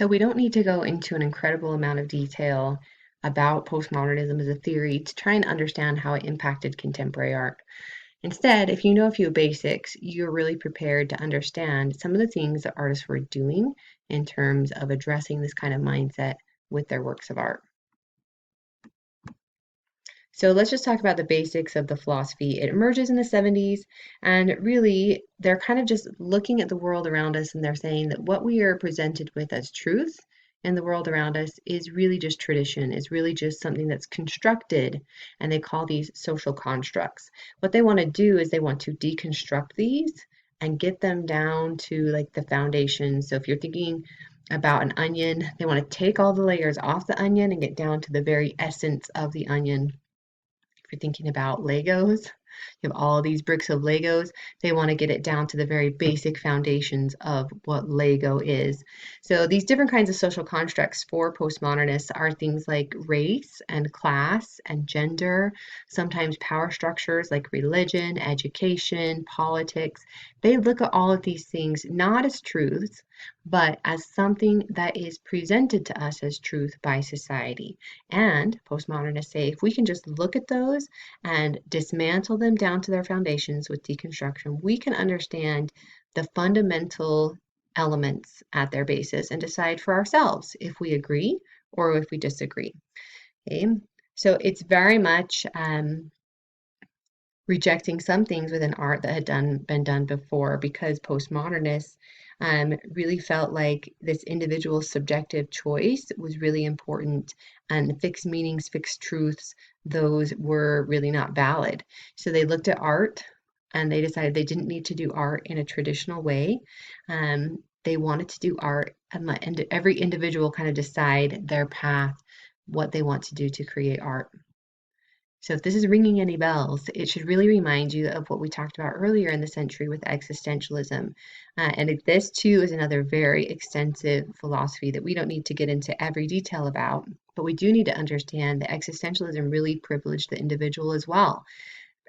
So we don't need to go into an incredible amount of detail about postmodernism as a theory to try and understand how it impacted contemporary art. Instead, if you know a few basics, you're really prepared to understand some of the things that artists were doing in terms of addressing this kind of mindset with their works of art. So let's just talk about the basics of the philosophy. It emerges in the 70s, and really, they're kind of just looking at the world around us and they're saying that what we are presented with as truth in the world around us is really just tradition, is really just something that's constructed, and they call these social constructs. What they want to do is they want to deconstruct these and get them down to like the foundation. So if you're thinking about an onion, they want to take all the layers off the onion and get down to the very essence of the onion. If you're thinking about Legos, you have all these bricks of Legos. They want to get it down to the very basic foundations of what Lego is. So these different kinds of social constructs for postmodernists are things like race and class and gender, sometimes power structures like religion, education, politics. They look at all of these things not as truths, but as something that is presented to us as truth by society. And postmodernists say if we can just look at those and dismantle them down to their foundations with deconstruction, we can understand the fundamental elements at their basis and decide for ourselves if we agree or if we disagree. Okay, so it's very much rejecting some things within art that had been done before, because postmodernists really felt like this individual subjective choice was really important, and fixed meanings, fixed truths, those were really not valid. So they looked at art and they decided they didn't need to do art in a traditional way. They wanted to do art and let every individual kind of decide their path, what they want to do to create art. So if this is ringing any bells, it should really remind you of what we talked about earlier in the century with existentialism. This too is another very extensive philosophy that we don't need to get into every detail about, but we do need to understand that existentialism really privileged the individual as well.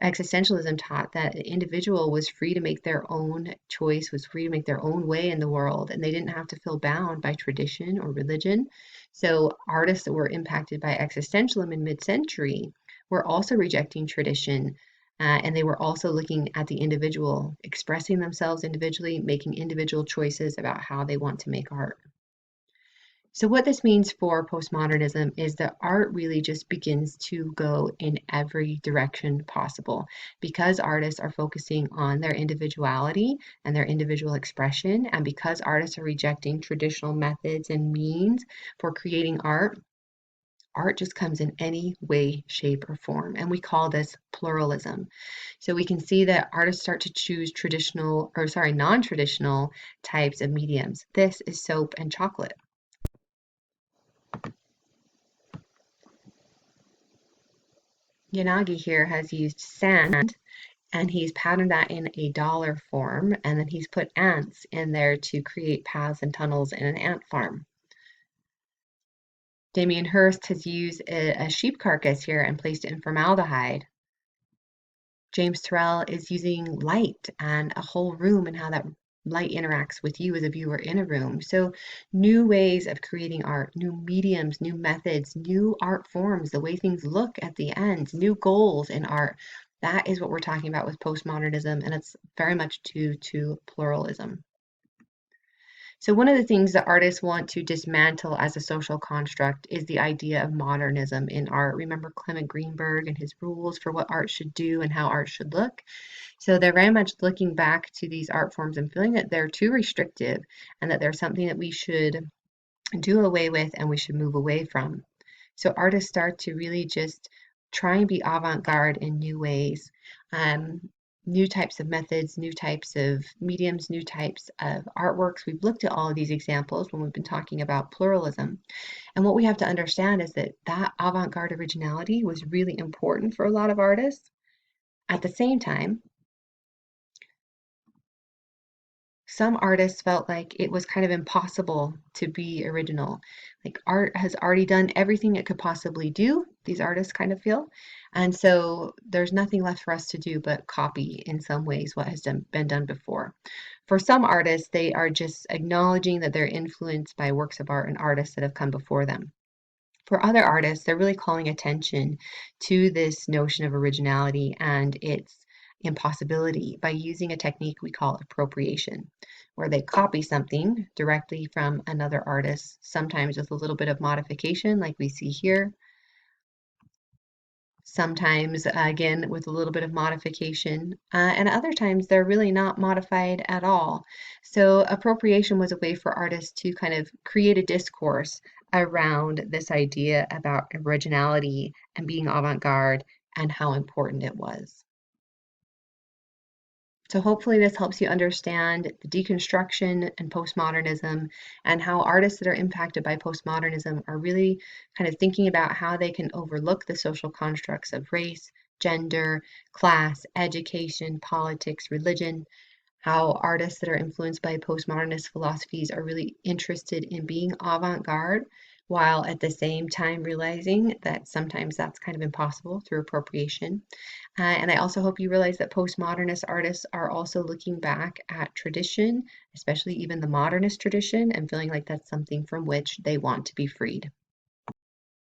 Existentialism taught that the individual was free to make their own choice, was free to make their own way in the world, and they didn't have to feel bound by tradition or religion. So artists that were impacted by existentialism in mid-century were also rejecting tradition, and they were also looking at the individual, expressing themselves individually, making individual choices about how they want to make art. So what this means for postmodernism is that art really just begins to go in every direction possible, because artists are focusing on their individuality and their individual expression, and because artists are rejecting traditional methods and means for creating art. Art just comes in any way, shape, or form, and we call this pluralism. So we can see that artists start to choose non-traditional types of mediums. This is soap and chocolate. Yanagi here has used sand, and he's patterned that in a dollar form, and then he's put ants in there to create paths and tunnels in an ant farm. Damien Hirst has used a sheep carcass here and placed it in formaldehyde. James Turrell is using light and a whole room and how that light interacts with you as a viewer in a room. So new ways of creating art, new mediums, new methods, new art forms, the way things look at the end, new goals in art. That is what we're talking about with postmodernism, and it's very much due to pluralism. So one of the things that artists want to dismantle as a social construct is the idea of modernism in art. Remember Clement Greenberg and his rules for what art should do and how art should look? So they're very much looking back to these art forms and feeling that they're too restrictive and that they're something that we should do away with and we should move away from. So artists start to really just try and be avant-garde in new ways. New types of methods, new types of mediums, new types of artworks. We've looked at all of these examples when we've been talking about pluralism. And what we have to understand is that that avant-garde originality was really important for a lot of artists. At the same time, some artists felt like it was kind of impossible to be original. Like art has already done everything it could possibly do, these artists kind of feel. And so there's nothing left for us to do but copy in some ways what has been done before. For some artists, they are just acknowledging that they're influenced by works of art and artists that have come before them. For other artists, they're really calling attention to this notion of originality and its impossibility by using a technique we call appropriation, where they copy something directly from another artist, sometimes with a little bit of modification, like we see here, sometimes again with a little bit of modification, and other times they're really not modified at all. So appropriation was a way for artists to kind of create a discourse around this idea about originality and being avant-garde and how important it was. So hopefully this helps you understand the deconstruction and postmodernism and how artists that are impacted by postmodernism are really kind of thinking about how they can overlook the social constructs of race, gender, class, education, politics, religion, how artists that are influenced by postmodernist philosophies are really interested in being avant-garde, while at the same time realizing that sometimes that's kind of impossible through appropriation. And I also hope you realize that postmodernist artists are also looking back at tradition, especially even the modernist tradition, and feeling like that's something from which they want to be freed.